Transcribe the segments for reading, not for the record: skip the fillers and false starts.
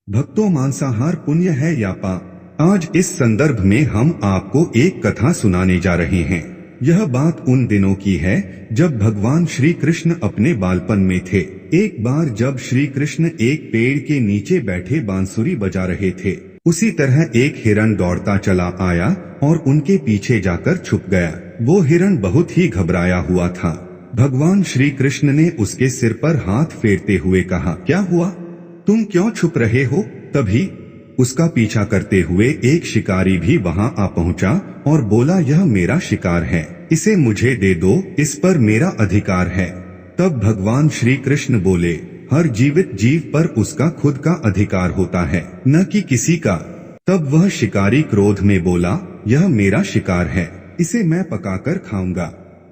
भक्तों, मांसाहार पुण्य है या पाप? आज इस संदर्भ में हम आपको एक कथा सुनाने जा रहे हैं। यह बात उन दिनों की है जब भगवान श्री कृष्ण अपने बालपन में थे। एक बार जब श्री कृष्ण एक पेड़ के नीचे बैठे बांसुरी बजा रहे थे, उसी तरह एक हिरण दौड़ता चला आया और उनके पीछे जाकर छुप गया। वो हिरण बहुत ही घबराया हुआ था। भगवान श्री कृष्ण ने उसके सिर पर हाथ फेरते हुए कहा, क्या हुआ? तुम क्यों छुप रहे हो? तभी उसका पीछा करते हुए एक शिकारी भी वहां आ पहुंचा और बोला, यह मेरा शिकार है, इसे मुझे दे दो, इस पर मेरा अधिकार है। तब भगवान श्री कृष्ण बोले, हर जीवित जीव पर उसका खुद का अधिकार होता है, न कि किसी का। तब वह शिकारी क्रोध में बोला, यह मेरा शिकार है, इसे मैं पकाकर खाऊंगा।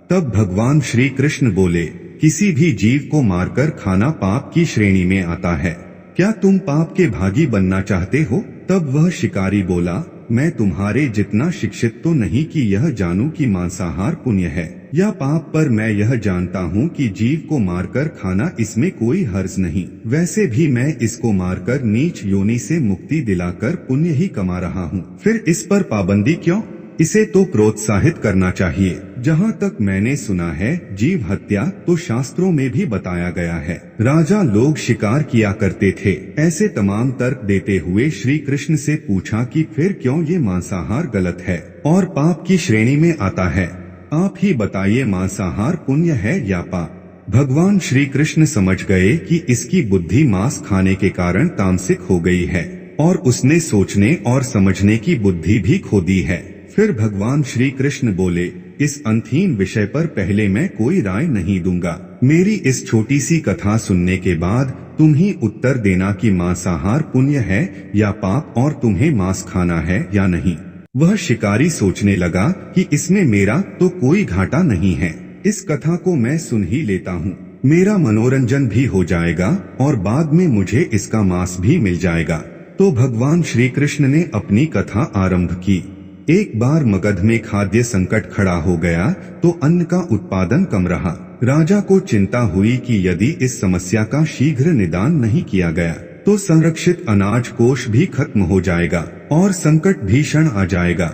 तब भगवान श्री कृष्ण बोले, किसी भी जीव को मारकर खाना पाप की श्रेणी में आता है। क्या तुम पाप के भागी बनना चाहते हो? तब वह शिकारी बोला, मैं तुम्हारे जितना शिक्षित तो नहीं कि यह जानूं कि मांसाहार पुण्य है या पाप, पर मैं यह जानता हूँ कि जीव को मारकर खाना इसमें कोई हर्ज नहीं। वैसे भी मैं इसको मारकर नीच योनि से मुक्ति दिलाकर पुण्य ही कमा रहा हूँ, फिर इस पर पाबंदी क्यों? इसे तो प्रोत्साहित करना चाहिए। जहाँ तक मैंने सुना है, जीव हत्या तो शास्त्रों में भी बताया गया है। राजा लोग शिकार किया करते थे। ऐसे तमाम तर्क देते हुए श्री कृष्ण से पूछा कि फिर क्यों ये मांसाहार गलत है और पाप की श्रेणी में आता है? आप ही बताइए, मांसाहार पुण्य है या पाप? भगवान श्री कृष्ण समझ गए कि इसकी बुद्धि मांस खाने के कारण तामसिक हो गई है और उसने सोचने और समझने की बुद्धि भी खो दी है। फिर भगवान श्री कृष्ण बोले, इस अंतहीन विषय पर पहले मैं कोई राय नहीं दूंगा। मेरी इस छोटी सी कथा सुनने के बाद तुम ही उत्तर देना कि मांसाहार पुण्य है या पाप और तुम्हें मांस खाना है या नहीं। वह शिकारी सोचने लगा कि इसमें मेरा तो कोई घाटा नहीं है, इस कथा को मैं सुन ही लेता हूँ, मेरा मनोरंजन भी हो जाएगा और बाद में मुझे इसका मांस भी मिल जाएगा। तो भगवान श्री कृष्ण ने अपनी कथा आरंभ की। एक बार मगध में खाद्य संकट खड़ा हो गया तो अन्न का उत्पादन कम रहा। राजा को चिंता हुई कि यदि इस समस्या का शीघ्र निदान नहीं किया गया तो संरक्षित अनाज कोष भी खत्म हो जाएगा और संकट भीषण आ जाएगा।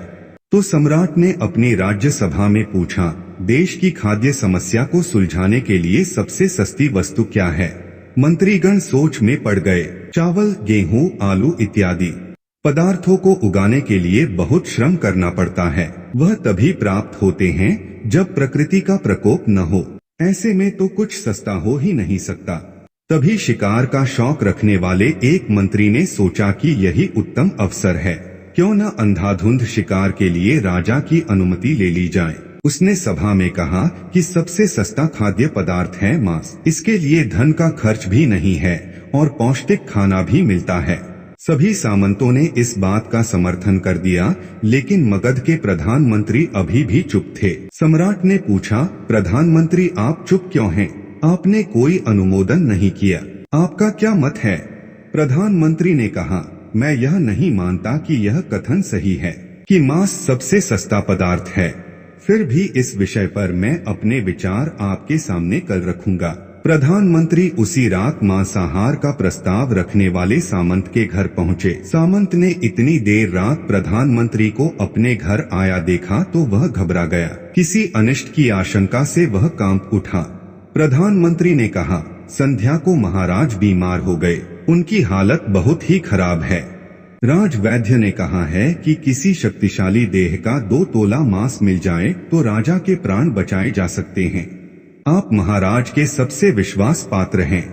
तो सम्राट ने अपनी राज्य सभा में पूछा, देश की खाद्य समस्या को सुलझाने के लिए सबसे सस्ती वस्तु क्या है? मंत्रीगण सोच में पड़ गए। चावल, गेहूं, आलू इत्यादि पदार्थों को उगाने के लिए बहुत श्रम करना पड़ता है। वह तभी प्राप्त होते हैं जब प्रकृति का प्रकोप न हो। ऐसे में तो कुछ सस्ता हो ही नहीं सकता। तभी शिकार का शौक रखने वाले एक मंत्री ने सोचा कि यही उत्तम अवसर है, क्यों न अंधाधुंध शिकार के लिए राजा की अनुमति ले ली जाए। उसने सभा में कहा कि सबसे सस्ता खाद्य पदार्थ है मांस। इसके लिए धन का खर्च भी नहीं है और पौष्टिक खाना भी मिलता है। सभी सामंतों ने इस बात का समर्थन कर दिया, लेकिन मगध के प्रधानमंत्री अभी भी चुप थे। सम्राट ने पूछा, प्रधानमंत्री आप चुप क्यों हैं? आपने कोई अनुमोदन नहीं किया, आपका क्या मत है? प्रधानमंत्री ने कहा, मैं यह नहीं मानता कि यह कथन सही है कि मांस सबसे सस्ता पदार्थ है। फिर भी इस विषय पर मैं अपने विचार आपके सामने कल रखूंगा। प्रधानमंत्री उसी रात मांसाहार का प्रस्ताव रखने वाले सामंत के घर पहुंचे। सामंत ने इतनी देर रात प्रधानमंत्री को अपने घर आया देखा तो वह घबरा गया। किसी अनिष्ट की आशंका से वह कांप उठा। प्रधानमंत्री ने कहा, संध्या को महाराज बीमार हो गए, उनकी हालत बहुत ही खराब है। राजवैद्य ने कहा है कि किसी शक्तिशाली देह का 2 तोला मांस मिल जाए तो राजा के प्राण बचाए जा सकते हैं। आप महाराज के सबसे विश्वास पात्र हैं,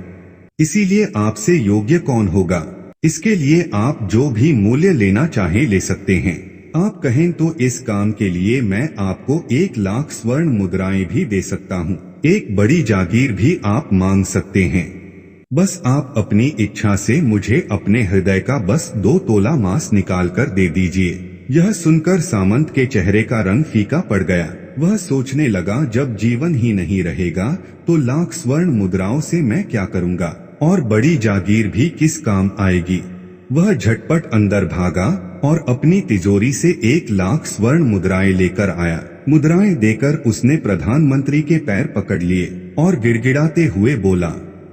इसीलिए आपसे योग्य कौन होगा? इसके लिए आप जो भी मूल्य लेना चाहें ले सकते हैं। आप कहें तो इस काम के लिए मैं आपको 1 लाख स्वर्ण मुद्राएं भी दे सकता हूँ। एक बड़ी जागीर भी आप मांग सकते हैं। बस आप अपनी इच्छा से मुझे अपने हृदय का बस 2 तोला मांस निकाल कर दे दीजिए। यह सुनकर सामंत के चेहरे का रंग फीका पड़ गया। वह सोचने लगा, जब जीवन ही नहीं रहेगा तो लाख स्वर्ण मुद्राओं से मैं क्या करूंगा और बड़ी जागीर भी किस काम आएगी। वह झटपट अंदर भागा और अपनी तिजोरी से 1 लाख स्वर्ण मुद्राएं लेकर आया। मुद्राएं देकर उसने प्रधानमंत्री के पैर पकड़ लिए और गिड़गिड़ाते हुए बोला,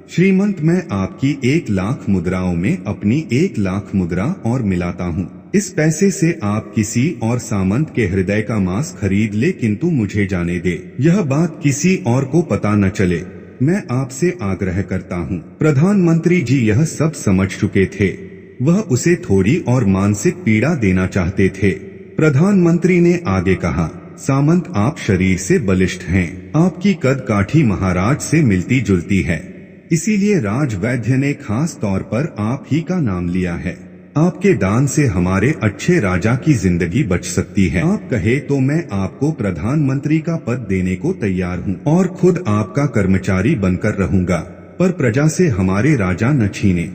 श्रीमंत, मैं आपकी 1,00,000 मुद्राओं में अपनी 1,00,000 मुद्रा और मिलाता हूँ। इस पैसे से आप किसी और सामंत के हृदय का मांस खरीद ले, किंतु मुझे जाने दे, यह बात किसी और को पता न चले। मैं आपसे आग्रह करता हूँ। प्रधानमंत्री जी यह सब समझ चुके थे। वह उसे थोड़ी और मानसिक पीड़ा देना चाहते थे। प्रधानमंत्री ने आगे कहा, सामंत, आप शरीर से बलिष्ठ हैं। आपकी कद काठी महाराज से मिलती जुलती है, इसीलिए राजवैद्य ने खास तौर पर आप ही का नाम लिया है। आपके दान से हमारे अच्छे राजा की जिंदगी बच सकती है। आप कहे तो मैं आपको प्रधानमंत्री का पद देने को तैयार हूँ और खुद आपका कर्मचारी बनकर रहूंगा, पर प्रजा से हमारे राजा न छीने।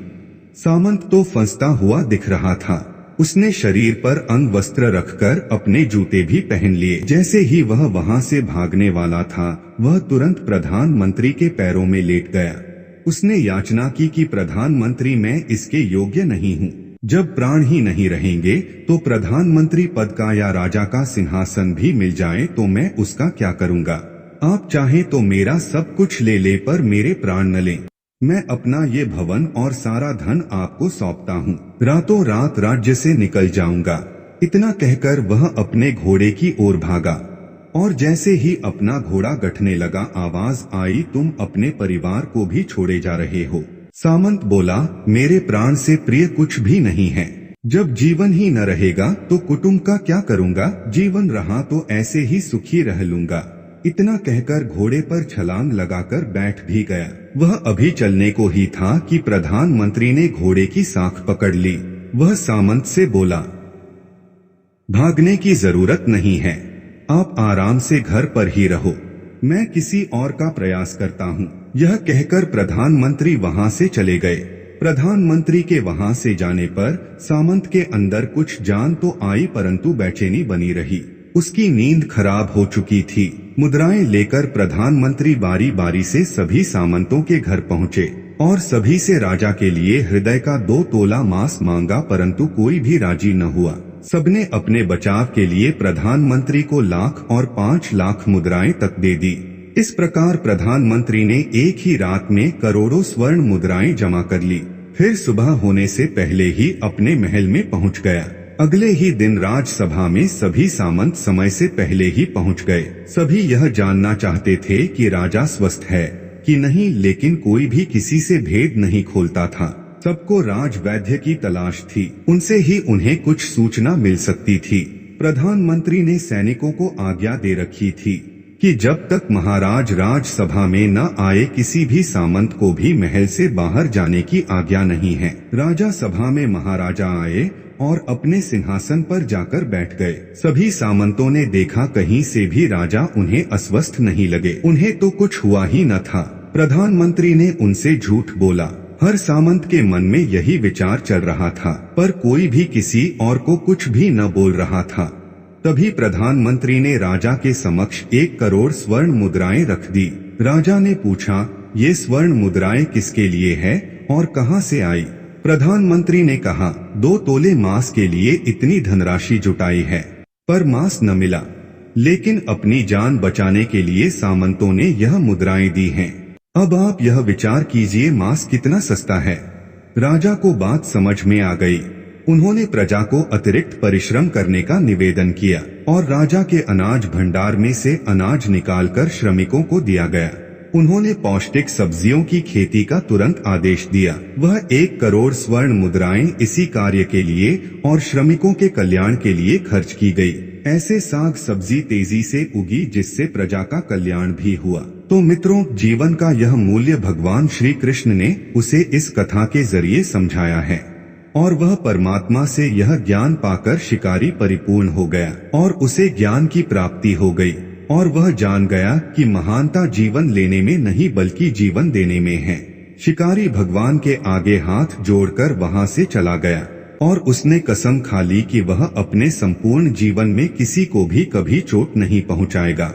सामंत तो फंसता हुआ दिख रहा था। उसने शरीर पर अंग वस्त्र रखकर अपने जूते भी पहन लिए। जैसे ही वह वहां से भागने वाला था, वह तुरंत प्रधानमंत्री के पैरों में लेट गया। उसने याचना की कि प्रधानमंत्री, मैं इसके योग्य नहीं हूँ। जब प्राण ही नहीं रहेंगे तो प्रधानमंत्री पद का या राजा का सिंहासन भी मिल जाए तो मैं उसका क्या करूँगा। आप चाहे तो मेरा सब कुछ ले ले, पर मेरे प्राण न लें। मैं अपना ये भवन और सारा धन आपको सौंपता हूँ। रातों रात राज्य से निकल जाऊंगा। इतना कहकर वह अपने घोड़े की ओर भागा और जैसे ही अपना घोड़ा गठने लगा, आवाज आई, तुम अपने परिवार को भी छोड़े जा रहे हो। सामंत बोला, मेरे प्राण से प्रिय कुछ भी नहीं है। जब जीवन ही न रहेगा तो कुटुंब का क्या करूँगा। जीवन रहा तो ऐसे ही सुखी रह लूंगा। इतना कहकर घोड़े पर छलांग लगाकर बैठ भी गया। वह अभी चलने को ही था कि प्रधानमंत्री ने घोड़े की साख पकड़ ली। वह सामंत से बोला, भागने की जरूरत नहीं है, आप आराम से घर पर ही रहो, मैं किसी और का प्रयास करता हूँ। यह कहकर प्रधानमंत्री वहां से चले गए। प्रधानमंत्री के वहां से जाने पर सामंत के अंदर कुछ जान तो आई, परंतु बेचैनी बनी रही। उसकी नींद खराब हो चुकी थी। मुद्राएं लेकर प्रधानमंत्री बारी बारी से सभी सामंतों के घर पहुँचे और सभी से राजा के लिए हृदय का 2 तोला मांस मांगा, परंतु कोई भी राजी न हुआ। सबने अपने बचाव के लिए प्रधानमंत्री को 1,00,000 और 5,00,000 मुद्राएं तक दे दी। इस प्रकार प्रधानमंत्री ने एक ही रात में करोड़ों स्वर्ण मुद्राएं जमा कर ली। फिर सुबह होने से पहले ही अपने महल में पहुंच गया। अगले ही दिन राजसभा में सभी सामंत समय से पहले ही पहुंच गए। सभी यह जानना चाहते थे कि राजा स्वस्थ है कि नहीं, लेकिन कोई भी किसी से भेद नहीं खोलता था। सबको राजवैद्य की तलाश थी, उनसे ही उन्हें कुछ सूचना मिल सकती थी। प्रधानमंत्री ने सैनिकों को आज्ञा दे रखी थी कि जब तक महाराज राजसभा में न आए, किसी भी सामंत को भी महल से बाहर जाने की आज्ञा नहीं है। राजा सभा में महाराजा आए और अपने सिंहासन पर जाकर बैठ गए। सभी सामंतों ने देखा, कहीं से भी राजा उन्हें अस्वस्थ नहीं लगे। उन्हें तो कुछ हुआ ही न था। प्रधानमंत्री ने उनसे झूठ बोला। हर सामंत के मन में यही विचार चल रहा था, पर कोई भी किसी और को कुछ भी न बोल रहा था। तभी प्रधानमंत्री ने राजा के समक्ष 1 करोड़ स्वर्ण मुद्राएं रख दी। राजा ने पूछा, ये स्वर्ण मुद्राएं किसके लिए है और कहां से आई। प्रधानमंत्री ने कहा, 2 तोले मांस के लिए इतनी धनराशि जुटाई है, पर मांस न मिला, लेकिन अपनी जान बचाने के लिए सामंतों ने यह मुद्राएं दी हैं। अब आप यह विचार कीजिए, मांस कितना सस्ता है। राजा को बात समझ में आ गई। उन्होंने प्रजा को अतिरिक्त परिश्रम करने का निवेदन किया और राजा के अनाज भंडार में से अनाज निकालकर श्रमिकों को दिया गया। उन्होंने पौष्टिक सब्जियों की खेती का तुरंत आदेश दिया। वह 1 करोड़ स्वर्ण मुद्राएं इसी कार्य के लिए और श्रमिकों के कल्याण के लिए खर्च की गई। ऐसे साग सब्जी तेजी से उगी जिससे प्रजा का कल्याण भी हुआ। तो मित्रों, जीवन का यह मूल्य भगवान श्री कृष्ण ने उसे इस कथा के जरिए समझाया है और वह परमात्मा से यह ज्ञान पाकर शिकारी परिपूर्ण हो गया और उसे ज्ञान की प्राप्ति हो गई और वह जान गया कि महानता जीवन लेने में नहीं बल्कि जीवन देने में है। शिकारी भगवान के आगे हाथ जोड़कर वहां से चला गया और उसने कसम खा ली कि वह अपने संपूर्ण जीवन में किसी को भी कभी चोट नहीं पहुंचाएगा।